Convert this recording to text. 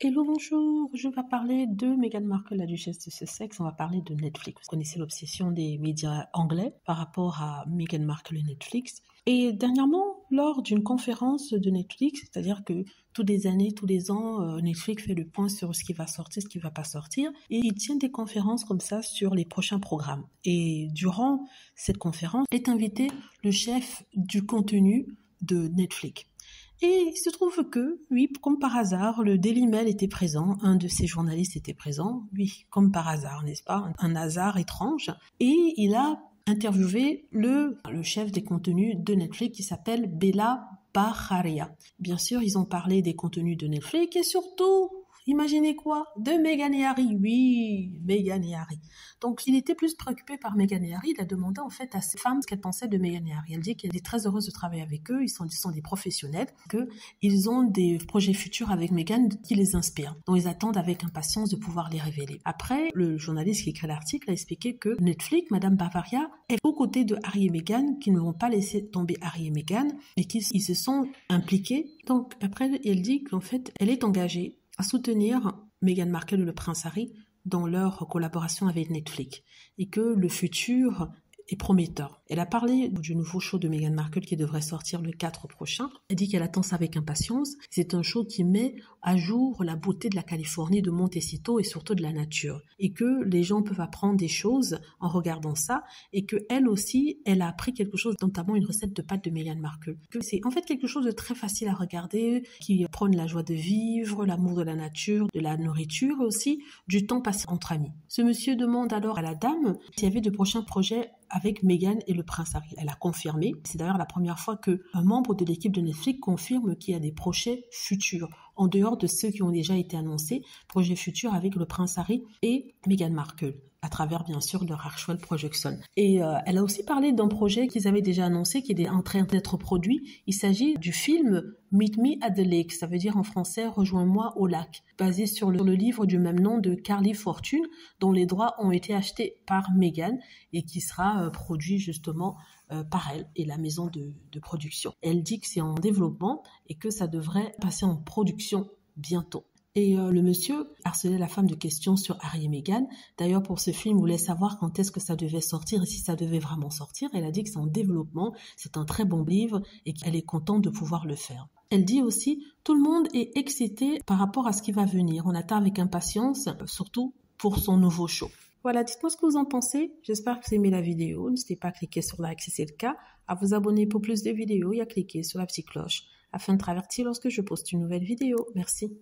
Hello, bonjour, je vais parler de Meghan Markle, la duchesse de Sussex. On va parler de Netflix. Vous connaissez l'obsession des médias anglais par rapport à Meghan Markle et Netflix. Et dernièrement, lors d'une conférence de Netflix, c'est-à-dire que tous les années, tous les ans, Netflix fait le point sur ce qui va sortir, ce qui va pas sortir. Et il tient des conférences comme ça sur les prochains programmes. Et durant cette conférence est invité le chef du contenu de Netflix. Et il se trouve que, oui, comme par hasard, le Daily Mail était présent, un de ses journalistes était présent, oui, comme par hasard, n'est-ce pas, un hasard étrange. Et il a interviewé le chef des contenus de Netflix qui s'appelle Bella Baharia. Bien sûr, ils ont parlé des contenus de Netflix et surtout, imaginez quoi? De Meghan et Harry. Oui, Meghan et Harry. Donc, il était plus préoccupé par Meghan et Harry. Il a demandé en fait à ses femmes ce qu'elles pensaient de Meghan et Harry. Elle dit qu'elle est très heureuse de travailler avec eux. Ils sont des professionnels, qu'ils ont des projets futurs avec Meghan qui les inspirent. Donc, ils attendent avec impatience de pouvoir les révéler. Après, le journaliste qui écrit l'article a expliqué que Netflix, Madame Bavaria, est aux côtés de Harry et Meghan, qui ne vont pas laisser tomber Harry et Meghan et qu'ils se sont impliqués. Donc, après, elle dit qu'en fait, elle est engagée à soutenir Meghan Markle et le prince Harry dans leur collaboration avec Netflix et que le futur est prometteur. Elle a parlé du nouveau show de Meghan Markle qui devrait sortir le 4 prochain. Elle dit qu'elle attend ça avec impatience. C'est un show qui met à jour la beauté de la Californie, de Montecito et surtout de la nature. Et que les gens peuvent apprendre des choses en regardant ça et que elle aussi, elle a appris quelque chose, notamment une recette de pâtes de Meghan Markle. Que c'est en fait quelque chose de très facile à regarder, qui prône la joie de vivre, l'amour de la nature, de la nourriture et aussi du temps passé entre amis. Ce monsieur demande alors à la dame s'il y avait de prochains projets avec Meghan et le prince Harry. Elle a confirmé. C'est d'ailleurs la première fois qu'un membre de l'équipe de Netflix confirme qu'il y a des projets futurs, en dehors de ceux qui ont déjà été annoncés, projets futurs avec le prince Harry et Meghan Markle, à travers bien sûr leur Hartwell Projection. Et elle a aussi parlé d'un projet qu'ils avaient déjà annoncé, qui est en train d'être produit. Il s'agit du film Meet Me at the Lake, ça veut dire en français Rejoins-moi au lac, basé sur le livre du même nom de Carly Fortune, dont les droits ont été achetés par Meghan et qui sera produit justement par elle et la maison de production. Elle dit que c'est en développement et que ça devrait passer en production bientôt. Et le monsieur harcelait la femme de questions sur Harry et Meghan. D'ailleurs, pour ce film, il voulait savoir quand est-ce que ça devait sortir et si ça devait vraiment sortir. Elle a dit que c'est en développement, c'est un très bon livre et qu'elle est contente de pouvoir le faire. Elle dit aussi, tout le monde est excité par rapport à ce qui va venir. On attend avec impatience, surtout pour son nouveau show. Voilà, dites-moi ce que vous en pensez. J'espère que vous aimez la vidéo. N'hésitez pas à cliquer sur like si c'est le cas, à vous abonner pour plus de vidéos et à cliquer sur la petite cloche afin de être averti lorsque je poste une nouvelle vidéo. Merci.